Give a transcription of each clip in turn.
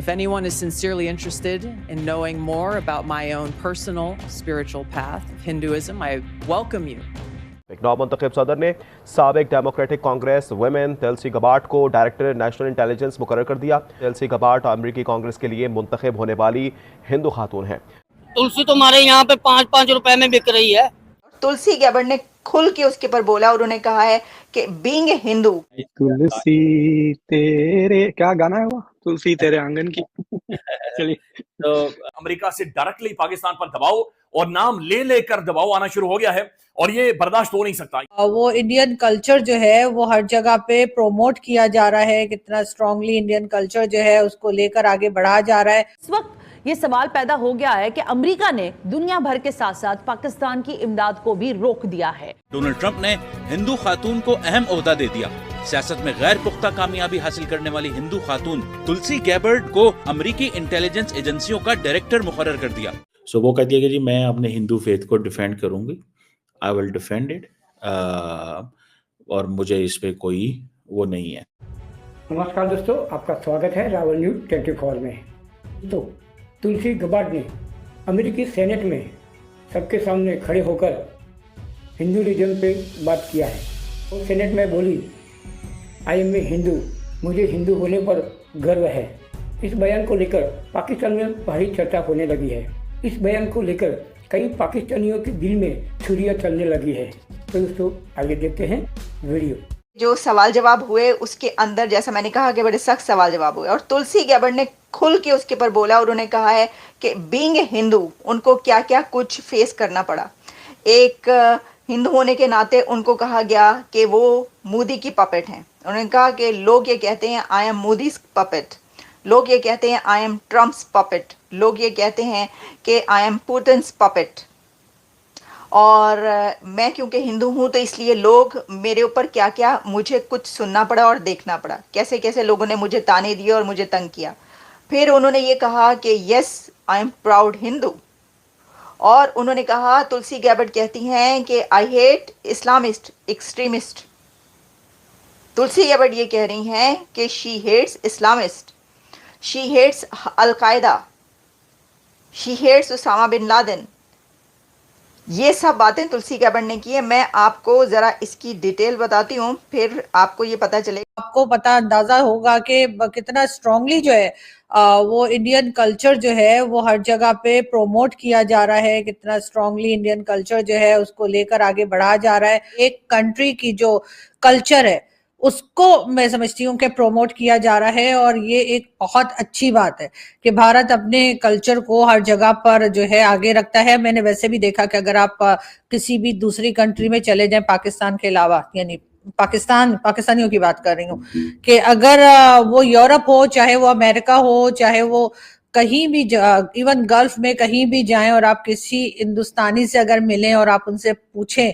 If anyone is sincerely interested in knowing more about my own personal spiritual path of Hinduism, I welcome you. एक नौ मुंतखब सदर ने साबिक democratic Congress women तुलसी Gabbard को director national intelligence मुकर्रर कर दिया। तुलसी गबार्ड अमेरिकी कांग्रेस के लिए मुंतखब होने वाली हिंदू खातून है। तुलसी तो हमारे यहाँ पे 5-5 रुपए में बिक रही है। तुलसी गैबर्ड ने खुल के उसके ऊपर बोला और उन्होंने कहा है कि बीइंग ए हिंदू, तुलसी तेरे, क्या गाना है वो, तुलसी तेरे आंगन की। चलिए, तो अमेरिका से डायरेक्टली पाकिस्तान पर दबाव और नाम ले लेकर दबाव आना शुरू हो गया है और ये बर्दाश्त हो नहीं सकता। वो इंडियन कल्चर जो है वो हर जगह पे प्रोमोट किया जा रहा है, कितना स्ट्रांगली इंडियन कल्चर जो है उसको लेकर आगे बढ़ाया जा रहा है। इस वक्त ये सवाल पैदा हो गया है कि अमेरिका ने दुनिया भर के साथ साथ पाकिस्तान की इमदाद को भी रोक दिया है। डोनाल्ड ट्रंप ने हिंदू खातून को अहम ओहदा दे दिया। सियासत में गैर पुख्ता कामयाबी हासिल करने वाली हिंदू खातून तुलसी गैबर्ड को अमेरिकी इंटेलिजेंस एजेंसियों का डायरेक्टर मुकर्रर कर दिया। सो वो कहती है कि जी मैं अपने हिंदू फेथ को डिफेंड करूंगी, आई विल डिफेंड इट, और मुझे इस पे कोई वो नहीं है। नमस्कार दोस्तों, आपका स्वागत है रावल न्यूज 24 में। तो तुलसी गबार्ड ने अमेरिकी सेनेट में सबके सामने खड़े होकर हिंदुइज्म पे बात किया है। वो सेनेट में बोली, आई एम ए हिंदू, मुझे हिंदू होने पर गर्व है। इस बयान को लेकर पाकिस्तान में भारी चर्चा होने लगी है। इस बयान को लेकर कई पाकिस्तानियों के दिल में छुरियां चलने लगी है। तो दोस्तों आगे देखते हैं वीडियो। जो सवाल जवाब हुए उसके अंदर, जैसा मैंने कहा कि बड़े सख्त सवाल जवाब हुए और तुलसी गैबर्ड ने खुल के उसके ऊपर बोला और उन्होंने कहा है कि बीइंग ए हिंदू उनको क्या क्या कुछ फेस करना पड़ा। एक हिंदू होने के नाते उनको कहा गया कि वो मोदी की पपेट हैं। उन्होंने कहा कि लोग ये कहते हैं आई एम मोदीज पपेट, लोग ये कहते हैं आई एम ट्रम्प्स पपेट, लोग ये कहते हैं कि आई एम पुतिन्स पपेट, और मैं क्योंकि हिंदू हूँ तो इसलिए लोग मेरे ऊपर क्या क्या मुझे कुछ सुनना पड़ा और देखना पड़ा, कैसे कैसे लोगों ने मुझे ताने दिए और मुझे तंग किया। फिर उन्होंने ये कहा कि yes I am proud Hindu, और उन्होंने कहा, तुलसी गैबर्ड कहती हैं कि I hate Islamist extremist. Tulsi Gabbard ये कह रही हैं कि she hates Islamist, she hates al Qaeda, she hates Osama bin Laden. ये सब बातें तुलसी गैबर्ड ने की है। मैं आपको ज़रा इसकी डिटेल बताती हूँ, फिर आपको ये पता चलेगा। आपको पता अंदाजा होगा कि कितना स्ट्रांगली जो है वो इंडियन कल्चर जो है वो हर जगह पे प्रोमोट किया जा रहा है, कितना स्ट्रांगली इंडियन कल्चर जो है उसको लेकर आगे बढ़ाया जा रहा है। एक कंट्री की जो कल्चर है उसको मैं समझती हूँ कि प्रोमोट किया जा रहा है, और ये एक बहुत अच्छी बात है कि भारत अपने कल्चर को हर जगह पर जो है आगे रखता है। मैंने वैसे भी देखा कि अगर आप किसी भी दूसरी कंट्री में चले जाएं पाकिस्तान के अलावा, यानी पाकिस्तानियों की बात कर रही हूँ, कि अगर वो यूरोप हो, चाहे वो अमेरिका हो, चाहे वो कहीं भी, इवन गल्फ में कहीं भी जाएं और आप किसी हिंदुस्तानी से अगर मिलें और आप उनसे पूछें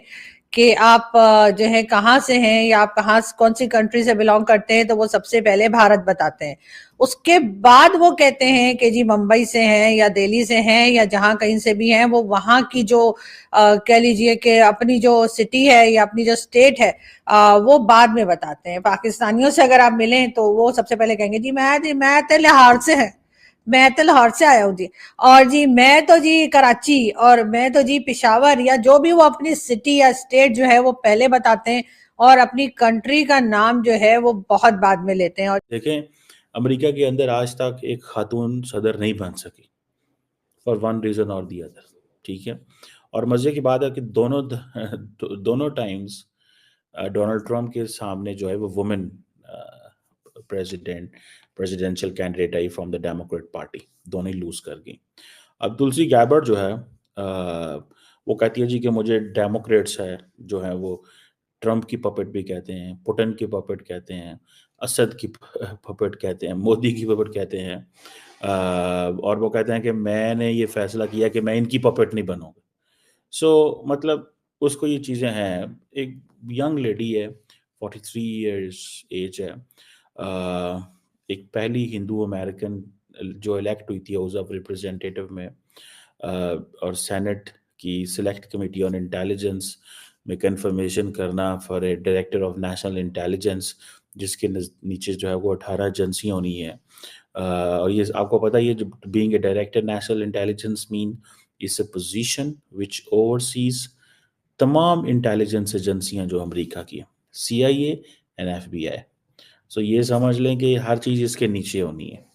कि आप जो है कहाँ से हैं या आप कौन सी कंट्री से बिलोंग करते हैं, तो वो सबसे पहले भारत बताते हैं। उसके बाद वो कहते हैं कि जी मुंबई से हैं या दिल्ली से हैं या जहां कहीं से भी हैं, वो वहां की जो कह लीजिए कि अपनी जो सिटी है या अपनी जो स्टेट है वो बाद में बताते हैं। पाकिस्तानियों से अगर आप मिलें तो वो सबसे पहले कहेंगे जी मैं तो लाहौर से है, मैं तो लाहौर से आया हूँ जी, और जी मैं तो जी कराची, और मैं तो जी पेशावर, या जो भी वो अपनी सिटी या स्टेट जो है वो पहले बताते हैं और अपनी कंट्री का नाम जो है वो बहुत बाद में लेते हैं। और देखें, अमेरिका के अंदर आज तक एक खातून सदर नहीं बन सकी फॉर वन रीज़न और दी अदर, ठीक है। और मज़े की बात है कि दोनों टाइम्स डोनाल्ड ट्रंप के सामने जो है वो women presidential candidate I from the Democrat party, दोनों ही लूज कर गई। अब तुलसी गैबर्ड जो है वो कहती है जी कि मुझे डेमोक्रेट्स है जो है वो ट्रंप की पपेट भी कहते हैं, पुतिन की पपेट कहते हैं, असद की पपेट कहते हैं, मोदी की पपेट कहते हैं, और वो कहते हैं कि मैंने ये फैसला किया कि मैं इनकी पपेट नहीं बनूंगा। सो मतलब उसको ये चीज़ें हैं। एक यंग लेडी है, 43 इयर्स एज है, एक पहली हिंदू अमेरिकन जो इलेक्ट हुई थी हाउस ऑफ रिप्रेजेंटेटिव में, और सेनेट की सिलेक्ट कमेटी ऑन इंटेलिजेंस में कंफर्मेशन करना for a director of national intelligence, जिसके नीचे जो है वो 18 एजेंसियाँ होनी है, और ये आपको पता है, ये जो being a director national intelligence mean is a position which overseas तमाम इंटेलिजेंस एजेंसियां जो अमेरिका की, CIA एंड FBI। सो ये समझ लें कि हर चीज इसके नीचे होनी है।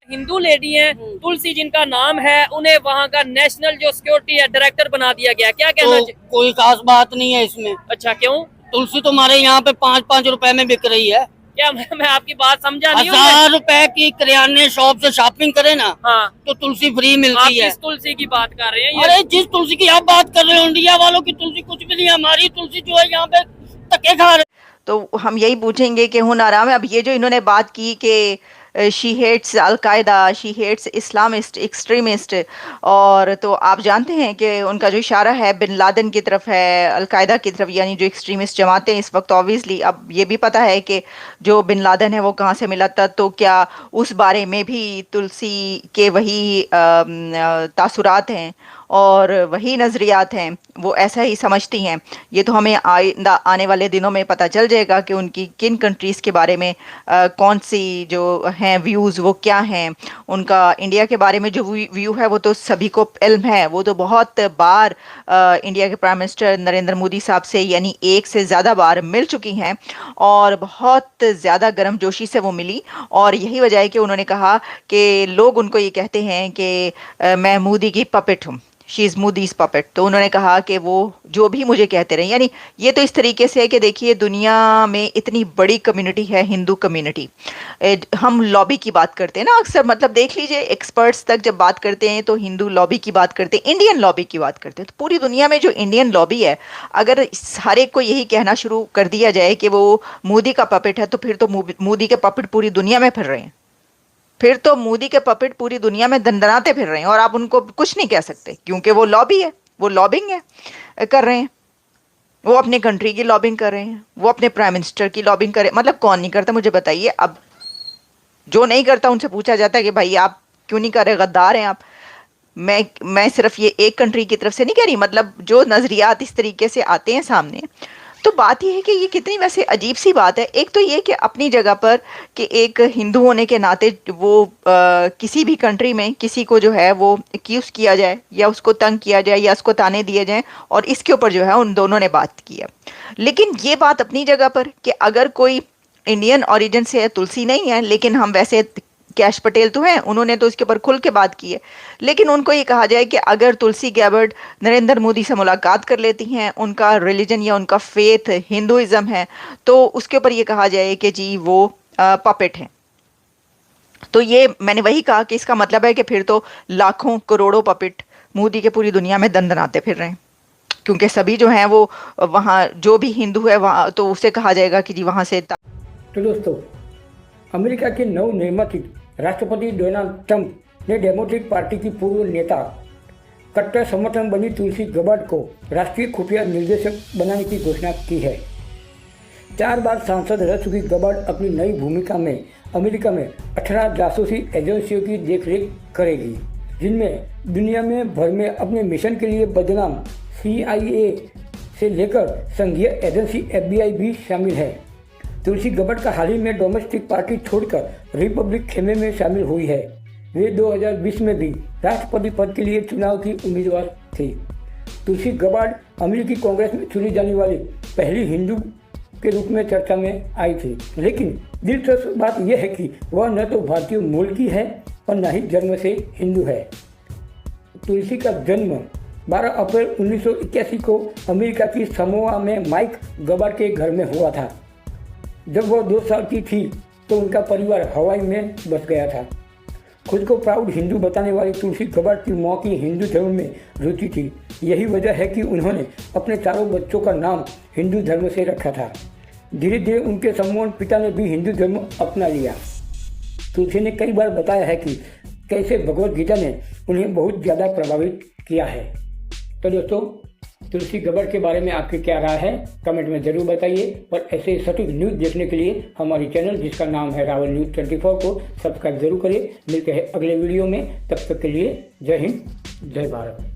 हिंदू लेडी हैं, तुलसी जिनका नाम है, उन्हें वहाँ का नेशनल जो सिक्योरिटी है डायरेक्टर बना दिया गया, क्या कहना चाहिए? कोई खास बात नहीं है इसमें। अच्छा, क्यों? तुलसी तुम्हारे यहाँ पे 5-5 रुपए में बिक रही है। क्या मैं आपकी बात समझा नहीं? 1000 रुपए की किराने शॉप से शॉपिंग करे ना, हाँ, तो तुलसी फ्री मिलती है। किस तुलसी की बात कर रहे हैं? अरे जिस तुलसी की आप बात कर रहे हो, इंडिया वालों की तुलसी कुछ भी नहीं है, हमारी तुलसी जो है यहाँ पे धक्के खा रहे। तो हम यही पूछेंगे कि हुन आराम है। अब ये जो इन्होंने बात की कि she hates Al Qaeda, she hates Islamist extremist, और तो आप जानते हैं कि उनका जो इशारा है बिन लादेन की तरफ है, अलकायदा की तरफ, यानी जो एक्सट्रीमिस्ट जमातें इस वक्त ऑब्वियसली अब ये भी पता है कि जो बिन लादेन है वो कहाँ से मिला था, तो क्या उस बारे में भी तुलसी के वही तासुरात हैं और वही नज़रियात हैं, वो ऐसा ही समझती हैं। ये तो हमें आइंदा आने वाले दिनों में पता चल जाएगा कि उनकी किन कंट्रीज़ के बारे में कौन सी जो हैं व्यूज़ वो क्या हैं। उनका इंडिया के बारे में जो व्यू है वो तो सभी को इल्म है, वो तो बहुत बार इंडिया के प्राइम मिनिस्टर नरेंद्र मोदी साहब से यानी एक से ज़्यादा बार मिल चुकी हैं और बहुत ज़्यादा गर्मजोशी से वो मिली, और यही वजह है कि उन्होंने कहा कि लोग उनको ये कहते हैं कि मैं मोदी की पपेट हूँ, शी इज़ मोदीज़ पपेट। तो उन्होंने कहा कि वो जो भी मुझे कहते रहे, यानी ये तो इस तरीके से है कि देखिए दुनिया में इतनी बड़ी कम्युनिटी है, हिंदू कम्युनिटी। हम लॉबी की बात करते हैं ना अक्सर, मतलब देख लीजिए एक्सपर्ट्स तक जब बात करते हैं तो हिंदू लॉबी की बात करते हैं, इंडियन लॉबी की बात करते हैं। तो पूरी दुनिया में जो इंडियन लॉबी है, अगर हर एक को यही कहना शुरू कर दिया जाए कि वो मोदी का पपेट है, तो फिर तो मोदी के पपेट पूरी दुनिया में फिर रहे हैं, फिर तो मोदी के पपेट पूरी दुनिया में दंदनाते फिर रहे हैं और आप उनको कुछ नहीं कह सकते, क्योंकि वो लॉबी है, वो लॉबिंग है कर रहे हैं, वो अपने कंट्री की लॉबिंग कर रहे हैं, वो अपने प्राइम मिनिस्टर की लॉबिंग कर रहे हैं। मतलब कौन नहीं करता मुझे बताइए। अब जो नहीं करता उनसे पूछा जाता है कि भाई आप क्यों नहीं कर रहे, गद्दार हैं आप। मैं सिर्फ ये एक कंट्री की तरफ से नहीं कह रही, मतलब जो नज़रियात इस तरीके से आते हैं सामने, तो बात यह है कि ये कितनी वैसे अजीब सी बात है। एक तो ये कि अपनी जगह पर कि एक हिंदू होने के नाते वो किसी भी कंट्री में किसी को जो है वो एक्यूज़ किया जाए या उसको तंग किया जाए या उसको ताने दिए जाएं, और इसके ऊपर जो है उन दोनों ने बात की है। लेकिन ये बात अपनी जगह पर कि अगर कोई इंडियन ओरिजिन से है, तुलसी नहीं है, लेकिन हम वैसे कैश पटेल तो हैं, उन्होंने तो इसके ऊपर खुल के बात की है, लेकिन उनको ये कहा जाए कि अगर तुलसी गैबर्ड नरेंद्र मोदी से मुलाकात कर लेती हैं, उनका रिलीजन या उनका फेथ हिंदुइज्म है, तो उसके ऊपर ये कहा जाए कि जी वो पपेट हैं। तो ये मैंने वही कहा कि इसका मतलब है कि फिर तो लाखों करोड़ों पपेट मोदी के पूरी दुनिया में दंदनाते फिर रहे हैं, क्योंकि सभी जो हैं वो वहाँ जो भी हिंदू है वहाँ तो उसे कहा जाएगा कि जी वहाँ से। तो दोस्तों, अमेरिका के नवनिर्वाचित राष्ट्रपति डोनाल्ड ट्रंप ने डेमोक्रेटिक पार्टी की पूर्व नेता कट्टर समर्थन बनी तुलसी गबार्ड को राष्ट्रीय खुफिया निर्देशक बनाने की घोषणा की है। 4 बार सांसद रह चुकी गबार्ड अपनी नई भूमिका में अमेरिका में 18 जासूसी एजेंसियों की देखरेख करेगी, जिनमें दुनिया में भर में अपने मिशन के लिए बदनाम CIA से लेकर संघीय एजेंसी FBI भी शामिल है। तुलसी गबार्ड का हाल ही में डोमेस्टिक पार्टी छोड़कर रिपब्लिक खेमे में शामिल हुई है। वे 2020 में भी राष्ट्रपति पद के लिए चुनाव की उम्मीदवार थी। तुलसी गबार्ड अमेरिकी कांग्रेस में चुनी जाने वाली पहली हिंदू के रूप में चर्चा में आई थी, लेकिन दिलचस्प बात यह है कि वह न तो भारतीय मूल की है और न ही जन्म से हिंदू है। तुलसी का जन्म 12 अप्रैल 1981 को अमेरिका की समोआ में माइक गबार्ड के घर में हुआ था। जब वह 2 साल की थी तो उनका परिवार हवाई में बस गया था। खुद को प्राउड हिंदू बताने वाली तुलसी गबार्ड की मां की हिंदू धर्म में रुचि थी। यही वजह है कि उन्होंने अपने चारों बच्चों का नाम हिंदू धर्म से रखा था। धीरे धीरे उनके सम्मान पिता ने भी हिंदू धर्म अपना लिया। तुलसी ने कई बार बताया है कि कैसे भगवद गीता ने उन्हें बहुत ज़्यादा प्रभावित किया है। तो दोस्तों, तुलसी गबार्ड के बारे में आपकी क्या राय है, कमेंट में ज़रूर बताइए। और ऐसे सटीक न्यूज़ देखने के लिए हमारी चैनल जिसका नाम है रावल न्यूज़ 24 को सब्सक्राइब जरूर करें। मिलते हैं अगले वीडियो में, तब तक के लिए जय हिंद, जय भारत।